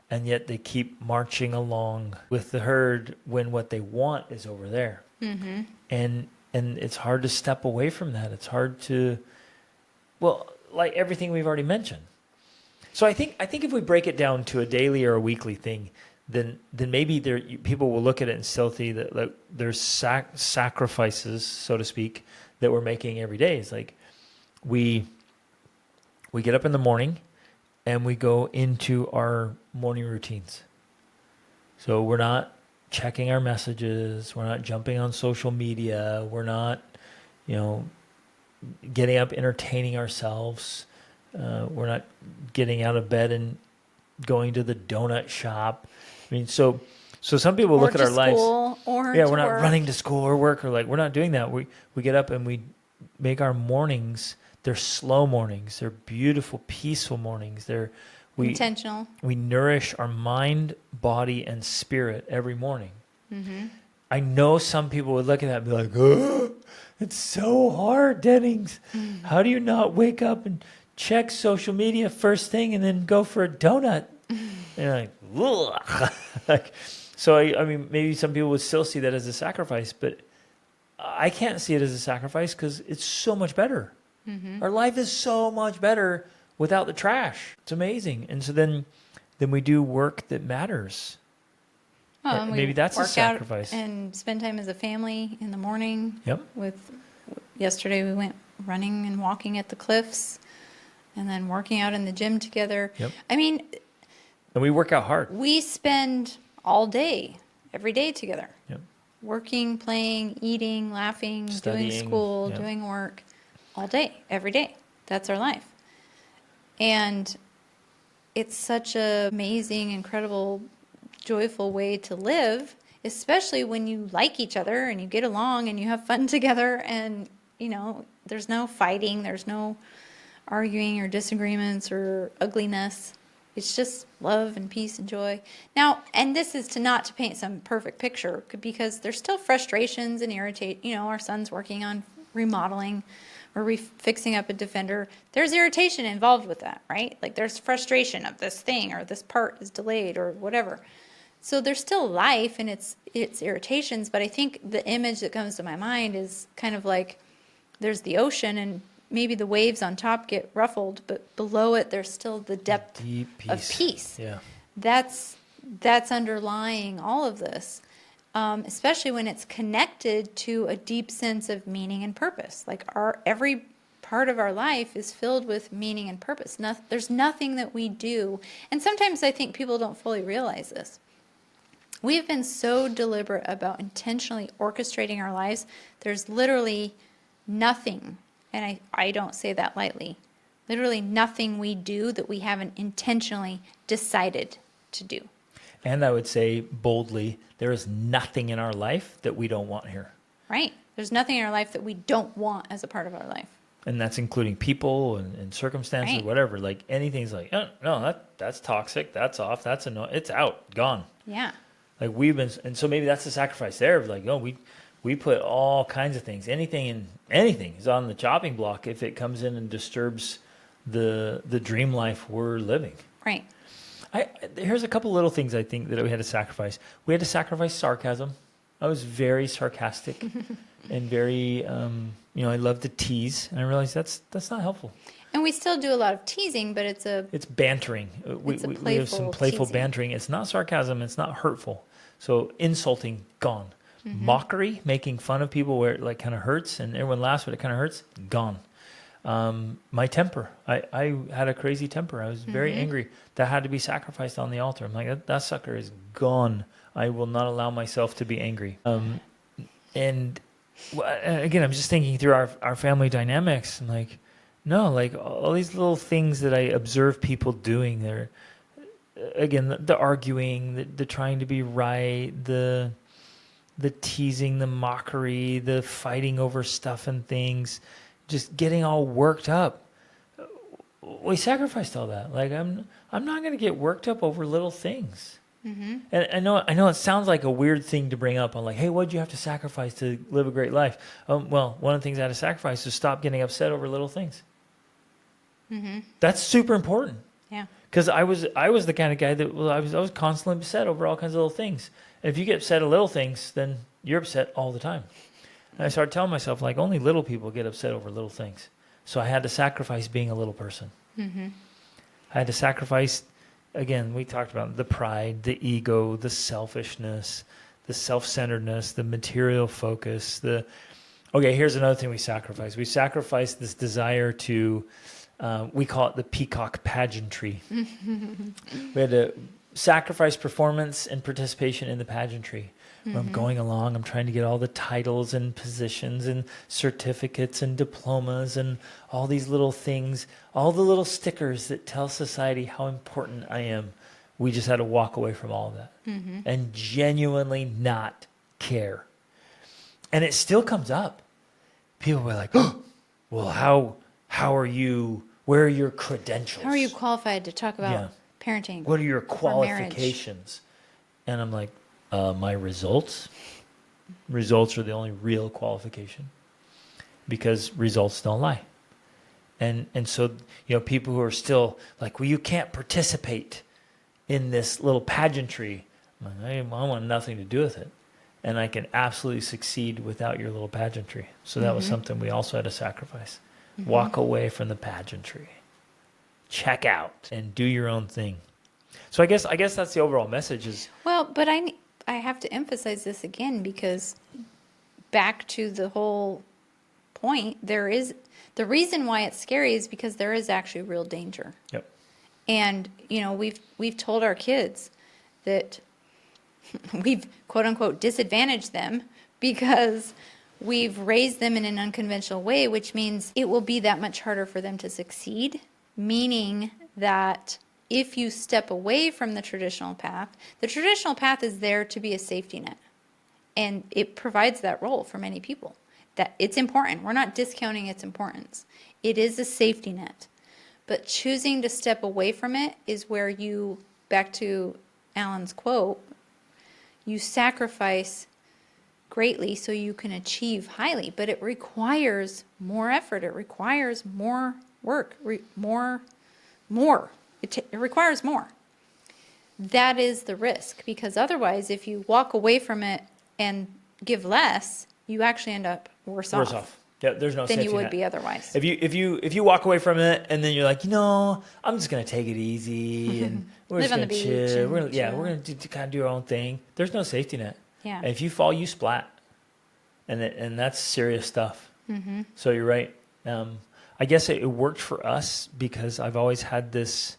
Speaker 1: And yet they keep marching along with the herd when what they want is over there. And it's hard to step away from that. It's hard to, well, like everything we've already mentioned. So I think if we break it down to a daily or a weekly thing, then maybe people will look at it and still see that, like, there's sacrifices, so to speak, that we're making every day. It's like we get up in the morning and we go into our morning routines. So we're not checking our messages. We're not jumping on social media. We're not, getting up, entertaining ourselves. We're not getting out of bed and going to the donut shop. I mean, so some people look at our lives.
Speaker 2: We're
Speaker 1: not running to school or work, or like, we're not doing that. We get up and we make our mornings. They're slow mornings. They're beautiful, peaceful mornings.
Speaker 2: Intentional.
Speaker 1: We nourish our mind, body, and spirit every morning. I know some people would look at that and be like, oh, it's so hard, Dennings. How do you not wake up and check social media first thing and then go for a donut? And you're like, so I mean, maybe some people would still see that as a sacrifice, but I can't see it as a sacrifice because it's so much better. Our life is so much better without the trash. It's amazing. And so then we do work that matters.
Speaker 2: Well, and we
Speaker 1: Maybe that's a
Speaker 2: work out
Speaker 1: sacrifice.
Speaker 2: and spend time as a family in the morning.
Speaker 1: Yep.
Speaker 2: Yesterday we went running and walking at the cliffs, and then working out in the gym together.
Speaker 1: Yep.
Speaker 2: I mean,
Speaker 1: And we work out hard.
Speaker 2: we spend all day, every day together.
Speaker 1: Yep.
Speaker 2: Working, playing, eating, laughing, doing
Speaker 1: Studying,
Speaker 2: school,
Speaker 1: yeah.
Speaker 2: doing work, all day, every day. That's our life. And it's such an amazing, incredible, joyful way to live, especially when you like each other and you get along and you have fun together, and, you know, there's no fighting, there's no arguing or disagreements or ugliness. It's just love and peace and joy. Now, and this is not to paint some perfect picture, because there's still frustrations and our son's working on remodeling or fixing up a Defender. There's irritation involved with that, right? Like there's frustration of this thing, or this part is delayed, or whatever. So there's still life and it's irritations, but I think the image that comes to my mind is kind of like there's the ocean, and maybe the waves on top get ruffled, but below it there's still the depth
Speaker 1: Deep
Speaker 2: of peace.
Speaker 1: Yeah.
Speaker 2: That's underlying all of this, especially when it's connected to a deep sense of meaning and purpose. Like every part of our life is filled with meaning and purpose. There's nothing that we do, and sometimes I think people don't fully realize this. We've been so deliberate about intentionally orchestrating our lives. There's literally nothing, and I don't say that lightly, literally nothing we do that we haven't intentionally decided to do.
Speaker 1: And I would say boldly, there is nothing in our life that we don't want here.
Speaker 2: Right. There's nothing in our life that we don't want as a part of our life.
Speaker 1: And that's including people and circumstances,
Speaker 2: Right.
Speaker 1: whatever. Like anything's like, oh, no, that's toxic. That's off. That's it's out, gone.
Speaker 2: Yeah.
Speaker 1: Like and so maybe that's the sacrifice there of like, oh, we put all kinds of things, anything is on the chopping block if it comes in and disturbs the dream life we're living.
Speaker 2: Right.
Speaker 1: Here's a couple little things I think that we had to sacrifice. We had to sacrifice sarcasm. I was very sarcastic and very, I love to tease, and I realized that's not helpful.
Speaker 2: And we still do a lot of teasing, but it's
Speaker 1: bantering. We have some playful
Speaker 2: teasing.
Speaker 1: bantering. It's not sarcasm. It's not hurtful. So insulting, gone.
Speaker 2: Mm-hmm.
Speaker 1: Mockery, making fun of people where it like kind of hurts, and everyone laughs but it kind of hurts, gone. My temper. I had a crazy temper. I was very angry. That had to be sacrificed on the altar. I'm like, that sucker is gone. I will not allow myself to be angry. And again, I'm just thinking through our family dynamics. I'm like, no, like all these little things that I observe people doing. They're again the arguing, the trying to be right, the teasing, the mockery, the fighting over stuff and things, just getting all worked up. We sacrificed all that. Like I'm not going to get worked up over little things. Mm-hmm. And I know it sounds like a weird thing to bring up. I'm like, hey, what'd you have to sacrifice to live a great life? Well, one of the things I had to sacrifice is stop getting upset over little things. Mm-hmm. That's super important.
Speaker 2: Yeah.
Speaker 1: Because I was the kind of guy that I was constantly upset over all kinds of little things. And if you get upset at little things, then you're upset all the time. And I started telling myself, like, only little people get upset over little things. So I had to sacrifice being a little person. Mm-hmm. I had to sacrifice, again, we talked about the pride, the ego, the selfishness, the self-centeredness, the material focus. Okay, here's another thing we sacrificed. We sacrificed this desire to, we call it the peacock pageantry. We had to sacrifice performance and participation in the pageantry. Where I'm going along, I'm trying to get all the titles and positions and certificates and diplomas and all these little things, all the little stickers that tell society how important I am. We just had to walk away from all of that and genuinely not care. And it still comes up. People were like, oh, well, how are you, where are your credentials?
Speaker 2: How are you qualified to talk about parenting?
Speaker 1: What are your
Speaker 2: marriage?
Speaker 1: qualifications? And I'm like, my results. Results are the only real qualification because results don't lie. And so, people who are still like, well, you can't participate in this little pageantry. I'm like, I want nothing to do with it. and I can absolutely succeed without your little pageantry. So that was something we also had to sacrifice. Walk away from the pageantry. Check out and do your own thing. So I guess that's the overall message is,
Speaker 2: Well, but I have to emphasize this again, because back to the whole point, the reason why it's scary is because there is actually real danger.
Speaker 1: yep.
Speaker 2: And, we've told our kids that we've quote unquote disadvantaged them because we've raised them in an unconventional way, which means it will be that much harder for them to succeed, meaning that if you step away from the traditional path is there to be a safety net. And it provides that role for many people. That it's important. We're not discounting its importance. It is a safety net. But choosing to step away from it is where you, back to Alan's quote, you sacrifice greatly so you can achieve highly. But it requires more effort. It requires more work, more. It requires more. That is the risk, because otherwise, if you walk away from it and give less, you actually end up worse off.
Speaker 1: Yeah, there's no
Speaker 2: than
Speaker 1: safety
Speaker 2: you would
Speaker 1: net.
Speaker 2: be otherwise.
Speaker 1: If you walk away from it and then you're like, I'm just gonna take it easy and we're
Speaker 2: Live
Speaker 1: just
Speaker 2: on
Speaker 1: gonna
Speaker 2: the beach
Speaker 1: chill.
Speaker 2: and
Speaker 1: We're gonna
Speaker 2: chill.
Speaker 1: kind of do our own thing. There's no safety net.
Speaker 2: Yeah.
Speaker 1: And if you fall, you splat, and that's serious stuff. So you're right. I guess it worked for us because I've always had this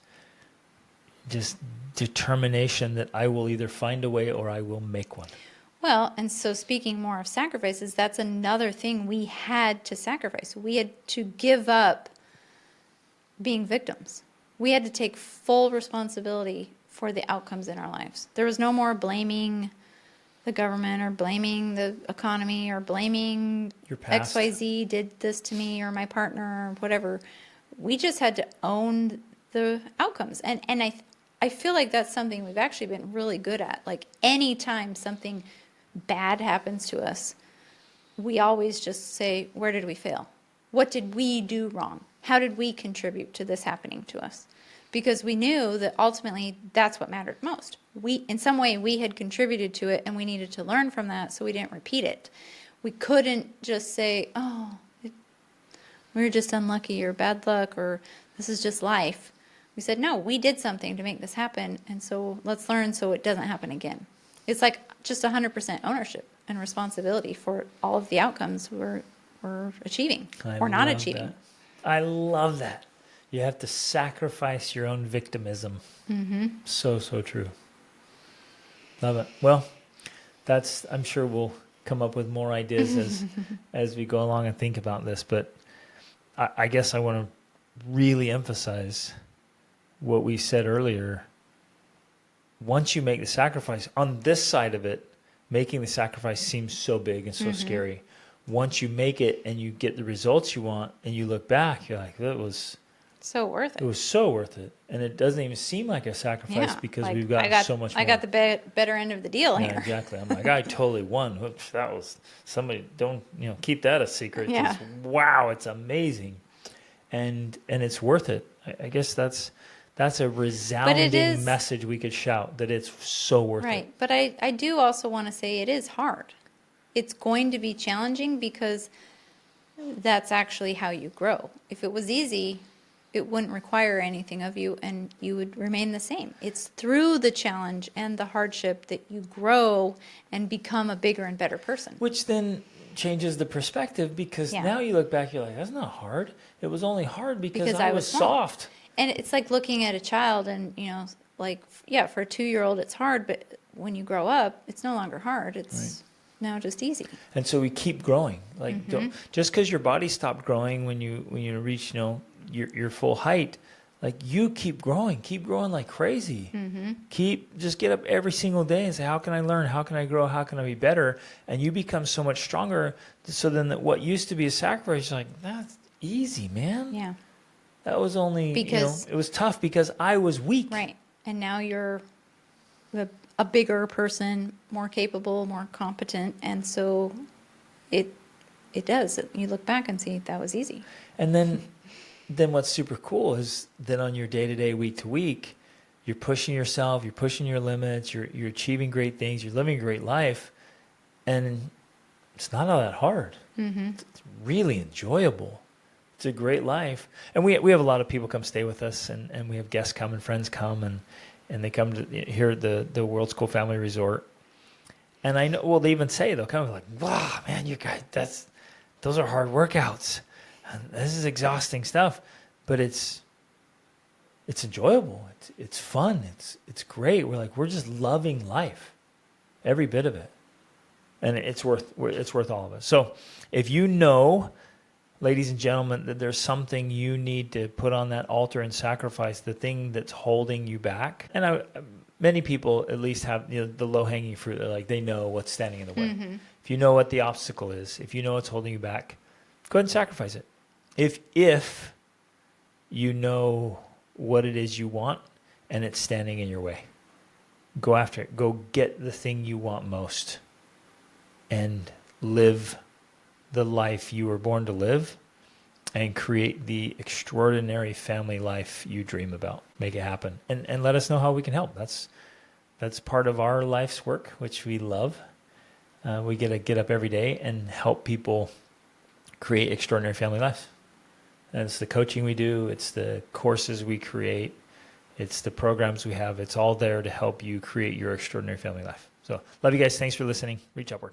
Speaker 1: just determination that I will either find a way or I will make one.
Speaker 2: Well, and so speaking more of sacrifices, that's another thing we had to sacrifice. We had to give up being victims. We had to take full responsibility for the outcomes in our lives. There was no more blaming the government or blaming the economy or blaming
Speaker 1: Your past.
Speaker 2: XYZ did this to me or my partner or whatever. We just had to own the outcomes. And I feel like that's something we've actually been really good at. Like anytime something bad happens to us, we always just say, where did we fail? What did we do wrong? How did we contribute to this happening to us? Because we knew that ultimately that's what mattered most. In some way, we had contributed to it and we needed to learn from that so we didn't repeat it. We couldn't just say, we were just unlucky or bad luck or this is just life. We said, no, we did something to make this happen, and so let's learn so it doesn't happen again. It's like just 100% ownership and responsibility for all of the outcomes we're achieving or not achieving.
Speaker 1: That. I love that. You have to sacrifice your own victimism. So true. Love it. Well, I'm sure we'll come up with more ideas as we go along and think about this, but I guess I want to really emphasize what we said earlier. Once you make the sacrifice, on this side of it, making the sacrifice seems so big and so scary. Once you make it and you get the results you want and you look back, you're like, that was
Speaker 2: so worth it.
Speaker 1: It was so worth it. And it doesn't even seem like a sacrifice because we've got so much more.
Speaker 2: I got the better end of the deal here.
Speaker 1: Yeah, exactly. I'm like, I totally won. Oops, that was somebody, don't, keep that a secret.
Speaker 2: Yeah.
Speaker 1: Wow, it's amazing. And it's worth it. I guess that's a resounding message we could shout, that it's so worth it.
Speaker 2: Right. But I do also want to say it is hard. It's going to be challenging because that's actually how you grow. If it was easy, it wouldn't require anything of you and you would remain the same. It's through the challenge and the hardship that you grow and become a bigger and better person.
Speaker 1: Which then changes the perspective because now you look back, you're like, that's not hard. It was only hard because I was soft.
Speaker 2: And it's like looking at a child and, for a 2-year-old it's hard, but when you grow up, it's no longer hard. It's now just easy.
Speaker 1: And so we keep growing. Like just because your body stopped growing when you reach, your full height, like you keep growing like crazy. Just get up every single day and say, how can I learn? How can I grow? How can I be better? And you become so much stronger. So then what used to be a sacrifice, you're like, that's easy, man.
Speaker 2: Yeah.
Speaker 1: That was only,
Speaker 2: because,
Speaker 1: it was tough because I was weak.
Speaker 2: Right. And now you're a bigger person, more capable, more competent. And so it does. You look back and see that was easy.
Speaker 1: And then what's super cool is that on your day-to-day, week-to-week, you're pushing yourself, you're pushing your limits, you're achieving great things, you're living a great life, And it's not all that hard. It's really enjoyable. It's a great life. And we have a lot of people come stay with us, and we have guests come and friends come, and they come to here at the World School Family Resort. And I know, well, they even say, they'll come like, wow, man, you guys, those are hard workouts. And this is exhausting stuff, but it's enjoyable. It's fun. It's great. We're just loving life, every bit of it. And it's worth all of it. So if you know, ladies and gentlemen, that there's something you need to put on that altar and sacrifice, the thing that's holding you back. And many people at least have the low-hanging fruit. They're like, they know what's standing in the way. If you know what the obstacle is, if you know what's holding you back, go ahead and sacrifice it. If you know what it is you want and it's standing in your way, go after it. Go get the thing you want most and live the life you were born to live and create the extraordinary family life you dream about. Make it happen. And let us know how we can help. That's part of our life's work, which we love. We get to get up every day and help people create extraordinary family lives. And it's the coaching we do. It's the courses we create. It's the programs we have. It's all there to help you create your extraordinary family life. So love you guys. Thanks for listening. Reach upward.